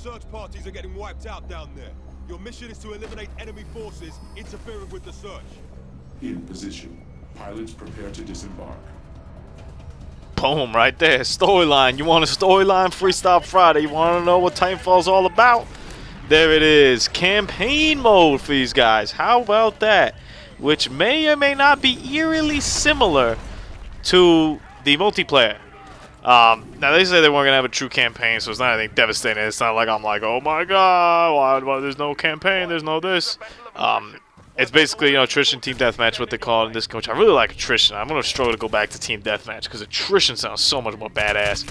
search parties are getting wiped out down there. Your mission is to eliminate enemy forces interfering with the search. In position. Pilots prepare to disembark. Boom, right there. Storyline. You want a storyline? Freestyle Friday. You want to know what Titanfall's all about? There it is. Campaign mode for these guys. How about that? Which may or may not be eerily similar to the multiplayer. Now, they say they weren't going to have a true campaign, so it's not anything devastating. It's not like I'm like, oh my god, why there's no campaign, there's no this. It's basically, you know, Attrition, Team Deathmatch, what they call it in this coach. I really like Attrition. I'm going to struggle to go back to Team Deathmatch because Attrition sounds so much more badass.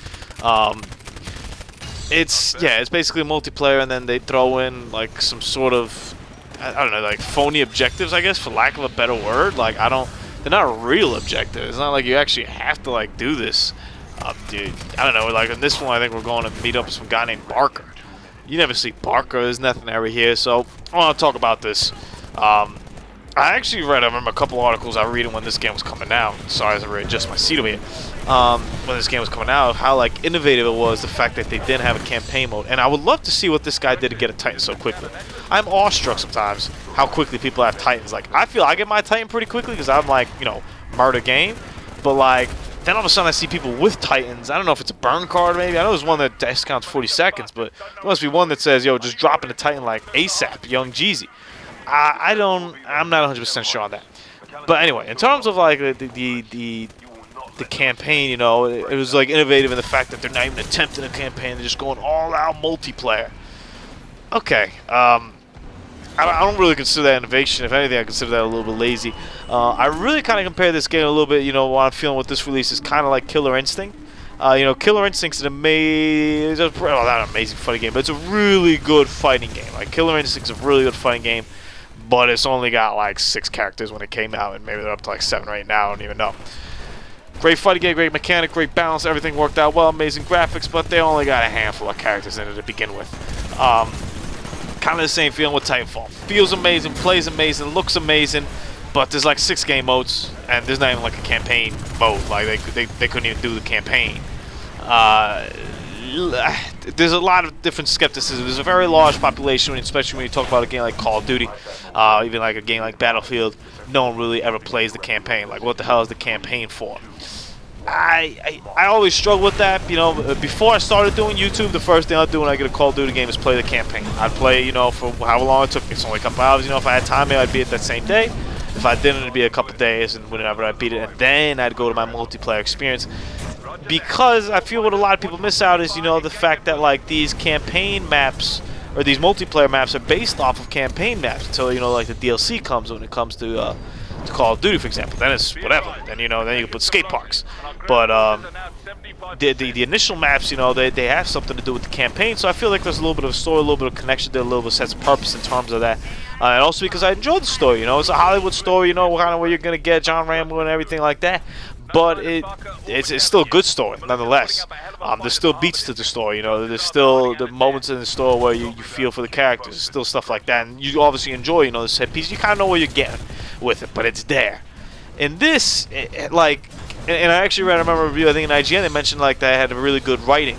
It's basically multiplayer, and then they throw in like some sort of, I don't know, like phony objectives, I guess, for lack of a better word. Like, they're not real objectives. It's not like you actually have to like do this. Dude, I don't know, like in this one I think we're going to meet up with some guy named Barker. You never see Barker, there's nothing ever here, so I want to talk about this. I actually read, I remember a couple articles I read when this game was coming out. Sorry as I readjust my seat over here. When this game was coming out, how like innovative it was, the fact that they didn't have a campaign mode. And I would love to see what this guy did to get a Titan so quickly. I'm awestruck sometimes how quickly people have Titans. Like, I feel I get my Titan pretty quickly because I'm like, you know, murder game. But like, then all of a sudden I see people with Titans. I don't know if it's a burn card maybe. I know there's one that discounts 40 seconds, but there must be one that says, yo, just dropping a Titan like ASAP, Young Jeezy. I'm not 100% sure on that. But anyway, in terms of like the campaign, you know, it was like innovative in the fact that they're not even attempting a campaign. They're just going all out multiplayer. Okay. I don't really consider that innovation. If anything, I consider that a little bit lazy. I really kind of compare this game a little bit, you know, what I'm feeling with this release is kind of like Killer Instinct. You know, Killer Instinct's an amazing, well, not an amazing fighting game, but it's a really good fighting game. Like, Killer Instinct's a really good fighting game, but it's only got like 6 characters when it came out, and maybe they're up to like 7 right now, I don't even know. Great fighting game, great mechanic, great balance, everything worked out well, amazing graphics, but they only got a handful of characters in it to begin with. Kind of the same feeling with Titanfall. Feels amazing, plays amazing, looks amazing, but there's like 6 game modes, and there's not even like a campaign mode. Like they couldn't even do the campaign. There's a lot of different skepticism. There's a very large population, especially when you talk about a game like Call of Duty, even like a game like Battlefield. No one really ever plays the campaign. Like, what the hell is the campaign for? I always struggle with that. You know, before I started doing YouTube, the first thing I'd do when I get a Call of Duty game is play the campaign. I'd play, you know, for however long it took me. It's only a couple hours. You know, if I had time, maybe I'd beat it that same day. If I didn't, it'd be a couple days, and whenever I beat it, and then I'd go to my multiplayer experience. Because I feel what a lot of people miss out is, you know, the fact that like these campaign maps or these multiplayer maps are based off of campaign maps until, you know, like the DLC comes when it comes to Call of Duty, for example. Then it's whatever. Then, you know, then you can put skate parks. But the initial maps, you know, they have something to do with the campaign. So I feel like there's a little bit of a story, a little bit of connection there, a little bit of sense of purpose in terms of that. And also because I enjoy the story. You know, it's a Hollywood story. You know, kind of where you're gonna get John Rambo and everything like that. But it's still a good story, nonetheless. There's still beats to the story, you know. There's still the moments in the story where you feel for the characters. There's still stuff like that, and you obviously enjoy, you know, the set piece. You kind of know where you're getting with it, but it's there. In this, like, and I actually read, I remember a review, I think in IGN, they mentioned like they had a really good writing,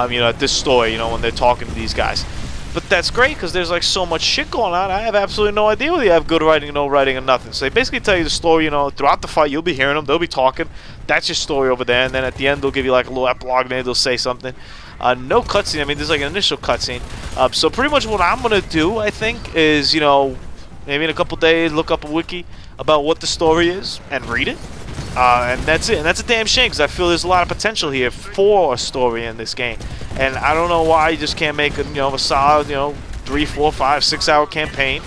you know, at this story, you know, when they're talking to these guys. But that's great because there's like so much shit going on. I have absolutely no idea whether you have good writing, no writing, or nothing. So they basically tell you the story, you know, throughout the fight. You'll be hearing them. They'll be talking. That's your story over there. And then at the end, they'll give you like a little epilogue. Maybe they'll say something. No cutscene. I mean, there's like an initial cutscene. So pretty much what I'm going to do, I think, is, you know, maybe in a couple days, look up a wiki about what the story is and read it. And that's it. And that's a damn shame because I feel there's a lot of potential here for a story in this game. And I don't know why you just can't make a, you know, a solid, you know, 3, 4, 5, 6 hour campaign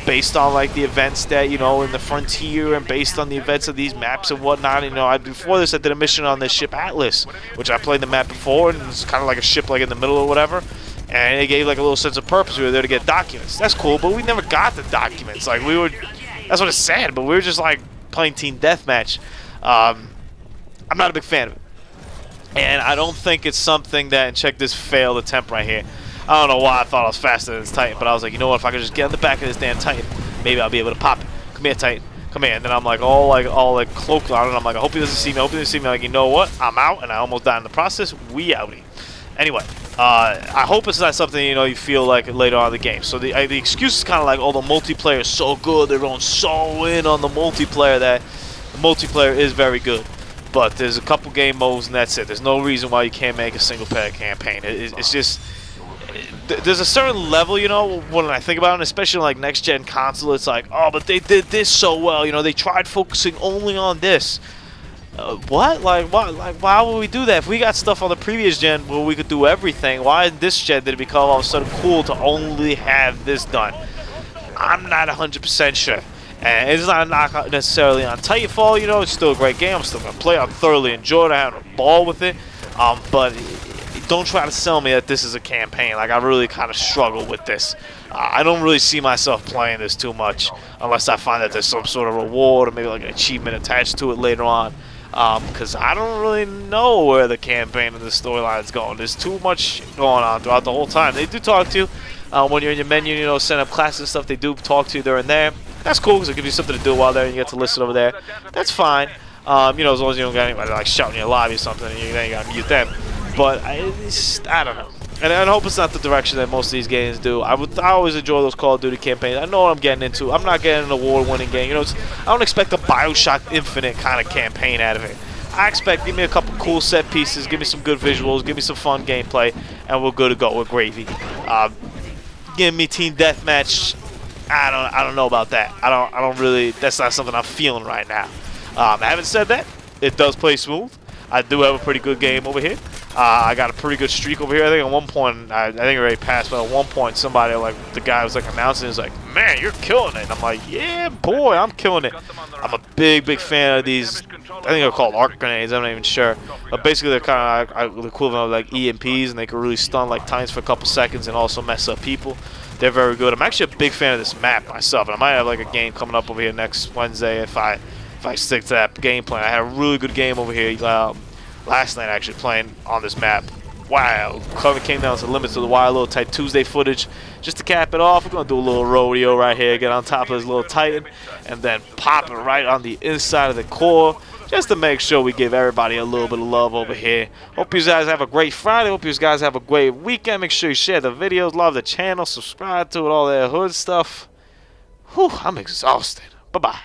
based on like the events that, you know, in the frontier and based on the events of these maps and whatnot. You know, before this I did a mission on this ship Atlas, which I played the map before, and it's kind of like a ship like in the middle or whatever. And it gave like a little sense of purpose. We were there to get documents. That's cool, but we never got the documents. Like we were, that's what it's sad. But we were just like playing Team Deathmatch. I'm not a big fan of it. And I don't think it's something that, and check this failed attempt right here. I don't know why I thought I was faster than this Titan, but I was like, you know what, if I could just get on the back of this damn Titan, maybe I'll be able to pop it. Come here, Titan. Come here. And then I'm like, all like cloaked on it. I'm like, I hope he doesn't see me. I hope he doesn't see me. Like, you know what? I'm out, and I almost died in the process. We outie. Anyway, I hope it's not something, you know, you feel like later on in the game. So the excuse is kind of like, oh, the multiplayer is so good, they're going so in on the multiplayer that the multiplayer is very good. But there's a couple game modes and that's it. There's no reason why you can't make a single player campaign. It's just, there's a certain level, you know, when I think about it, especially on like next gen console, it's like, oh, but they did this so well, you know, they tried focusing only on this. What? Like, what? Like, why would we do that? If we got stuff on the previous gen where we could do everything, why in this gen did it become all of a sudden cool to only have this done? I'm not 100% sure. And it's not a knock necessarily on Titanfall, you know, it's still a great game. I'm still going to play. I'm thoroughly enjoyed it. I'm having a ball with it. But don't try to sell me that this is a campaign. Like, I really kind of struggle with this. I don't really see myself playing this too much unless I find that there's some sort of reward or maybe like an achievement attached to it later on. Because I don't really know where the campaign and the storyline is going. There's too much going on throughout the whole time. They do talk to you when you're in your menu, you know, set up classes and stuff. They do talk to you there and there. That's cool because it gives you something to do while there and you get to listen over there. That's fine. You know, as long as you don't got anybody like shouting in your lobby or something, and then you gotta mute them. But I don't know. And I hope it's not the direction that most of these games do. I always enjoy those Call of Duty campaigns. I know what I'm getting into. I'm not getting an award-winning game. You know, I don't expect a BioShock Infinite kind of campaign out of it. I expect, give me a couple cool set pieces, give me some good visuals, give me some fun gameplay, and we're good to go with gravy. Give me Team Deathmatch. I don't know about that. I don't really. That's not something I'm feeling right now. Having said that, it does play smooth. I do have a pretty good game over here. I got a pretty good streak over here. I think at one point, I think I already passed, but at one point, somebody, like, the guy was, like, announcing, is like, man, you're killing it. And I'm like, yeah, boy, I'm killing it. I'm a big, big fan of these, I think they're called arc grenades, I'm not even sure. But basically, they're kind of like the equivalent of, like, EMPs, and they can really stun, like, Titans for a couple seconds and also mess up people. They're very good. I'm actually a big fan of this map myself, and I might have, like, a game coming up over here next Wednesday if I stick to that game plan. I had a really good game over here last night, actually, playing on this map. Wow, Cover came down to the limits of the wire, a little tight Tuesday footage. Just to cap it off, we're going to do a little rodeo right here, get on top of this little Titan, and then pop it right on the inside of the core, just to make sure we give everybody a little bit of love over here. Hope you guys have a great Friday. Hope you guys have a great weekend. Make sure you share the videos, love the channel, subscribe to it, all that hood stuff. Whew, I'm exhausted. Bye-bye.